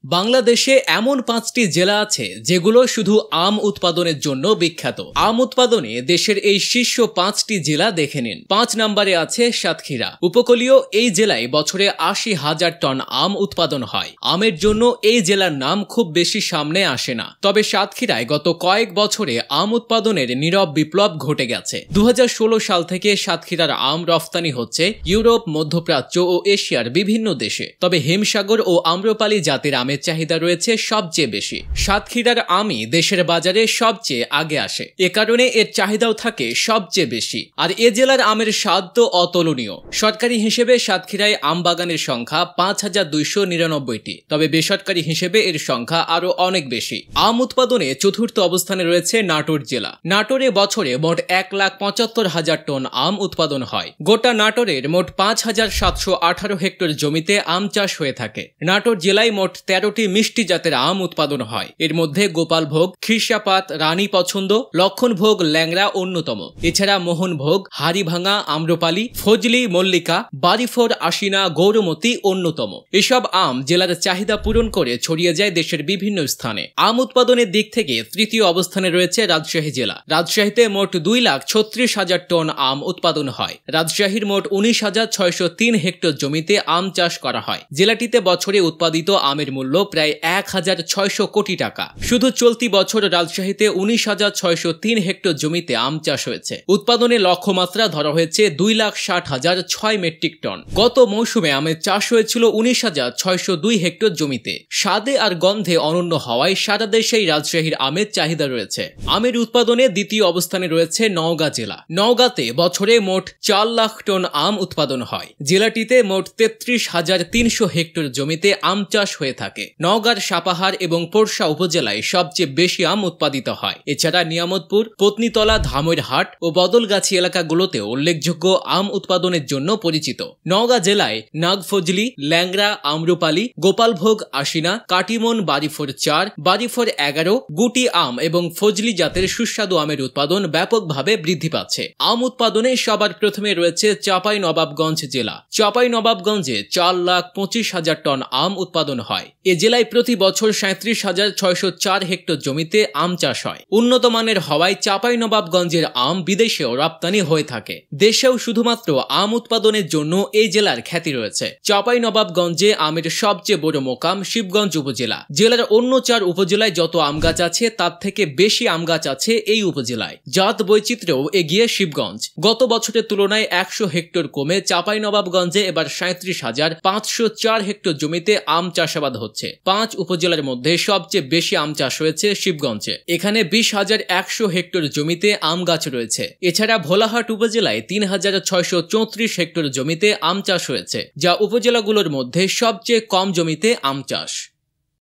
বাংলাদেশে এমন ৫টি জেলা আছে যেগুলো শুধু আম উৎপাদনের জন্য বিখ্যাত। আম উৎপাদনে দেশের এই শীর্ষ ৫টি জেলা দেখে নিন। ৫ নম্বরে আছে সাতক্ষীরা। উপকূলীয় এই জেলায় বছরে ৮০,০০০ টন আম উৎপাদন হয়। আমের জন্য এই জেলার নাম খুব বেশি সামনে আসে না, তবে সাতক্ষীরায় গত কয়েক বছরে আম উৎপাদনের নীরব বিপ্লব ঘটে গেছে। ২০১৬ সাল থেকে সাতক্ষীরার আম রফতানি হচ্ছে ইউরোপ, মধ্যপ্রাচ্য ও এশিয়ার বিভিন্ন দেশে। তবে হিমসাগর ও আম্রপালি জাতের আমের চাহিদা রয়েছে সবচেয়ে বেশি। সাতক্ষীরার আমই দেশের বাজারে সবচেয়ে আগে আসে, এ কারণে এর চাহিদাও থাকে সবচেয়ে বেশি। আর এ জেলার আমের স্বাদ তো অতুলনীয়। সরকারি হিসেবে সাতক্ষীরায় আম বাগানের সংখ্যা ৫,২৯৯টি, তবে বেসরকারি হিসেবে এর সংখ্যা আরো অনেক বেশি। আম উৎপাদনে চতুর্থ অবস্থানে রয়েছে নাটোর জেলা। নাটোরে বছরে মোট ১,৭৫,০০০ টন আম উৎপাদন হয়। গোটা নাটোরের মোট ৫,৭১৮ হেক্টর জমিতে আম চাষ হয়ে থাকে। নাটোর জেলায় মোট ১৩টি মিষ্টি জাতের আম উৎপাদন হয়। এর মধ্যে গোপালভোগ, খিরসাপাত, রানী পছন্দ, লক্ষণভোগ, ল্যাংড়া অন্যতম। এছাড়া মোহনভোগ, হাড়িভাঙা, আম্রপালি, ফজলি, মল্লিকা, বাড়িফোর, আশিনা, গৌরমতি অন্যতম। এসব আম জেলার চাহিদা পূরণ করে ছড়িয়ে যায় দেশের বিভিন্ন স্থানে। আম উৎপাদনের দিক থেকে তৃতীয় অবস্থানে রয়েছে রাজশাহী জেলা। রাজশাহীতে মোট ২,৩৬,০০০ টন আম উৎপাদন হয়। রাজশাহীর মোট ১৯,৬০৩ হেক্টর জমিতে আম চাষ করা হয়। জেলাটিতে বছরে উৎপাদিত আমের মূল্য প্রায় ১,৬০০ কোটি টাকা। শুধু চলতি বছর রাজশাহীতে ১৯,৬০৩ হেক্টর জমিতে আম চাষ হয়েছে। উৎপাদনের লক্ষ্যমাত্রা ধরা হয়েছে ২,৬০,০৬ মেট্রিক টন। গত মৌসুমে আমের চাষ হয়েছিল ১৯,৬০২ হেক্টর জমিতে। স্বাদে আর গন্ধে অনন্য হওয়ায় সারা দেশেই রাজশাহীর আমের চাহিদা রয়েছে। আমের উৎপাদনে দ্বিতীয় অবস্থানে রয়েছে নওগাঁ জেলা। নওগাঁতে বছরে মোট ৪ লাখ টন আম উৎপাদন হয়। জেলাটিতে মোট ৩৩,৩০০ হেক্টর জমিতে আম চাষ হয়ে থাকে। নওগাঁর সাপাহার এবং পোরশা উপজেলায় সবচেয়ে বেশি আম উৎপাদিত হয়। এছাড়া নিয়ামতপুর, পত্নীতলা, ধামইরহাট ও বদলগাছি এলাকাগুলোতেও উল্লেখযোগ্য আম উৎপাদনের জন্য পরিচিত। নওগাঁ জেলায় নাগফজলি, ল্যাংড়া, আম্রপালি, গোপালভোগ, আশিনা, কাটিমন, বাড়িফোর ৪, বাড়িফোর ১১, গুটি আম এবং ফজলি জাতের সুস্বাদু আমের উৎপাদন ব্যাপকভাবে বৃদ্ধি পাচ্ছে। আম উৎপাদনে সবার প্রথমে রয়েছে চাঁপাইনবাবগঞ্জ জেলা। চাঁপাইনবাবগঞ্জে ৪,২৫,০০০ টন আম উৎপাদন হয়। এ জেলায় প্রতি বছর ৩৭,৬০৪ হেক্টর জমিতে আম চাষ হয়। উন্নত মানের হওয়ায় চাঁপাইনবাবগঞ্জের আম বিদেশেও রপ্তানি হয়ে থাকে। দেশেও শুধুমাত্র আম উৎপাদনের জন্য এই জেলার খ্যাতি রয়েছে। চাঁপাইনবাবগঞ্জে আমের সবচেয়ে বড় মোকাম শিবগঞ্জ উপজেলা। জেলার অন্য ৪ উপজেলায় যত আম গাছ আছে তার থেকে বেশি আম গাছ আছে এই উপজেলায়। জাত বৈচিত্র্যেও এগিয়ে শিবগঞ্জ। গত বছরের তুলনায় ১০০ হেক্টর কমে চাঁপাইনবাবগঞ্জে এবার ৩৭,৫০৪ হেক্টর জমিতে আম চাষাবাদ হচ্ছে। ৫ উপজেলার মধ্যে সবচেয়ে বেশি আম চাষ হয়েছে শিবগঞ্জে। এখানে ২০,১০০ হেক্টর জমিতে আম গাছ রয়েছে। এছাড়া ভোলাহাট উপজেলায় ৩,৬৩৪ হেক্টর জমিতে আম চাষ হয়েছে, যা উপজেলাগুলোর মধ্যে সবচেয়ে কম জমিতে আম চাষ।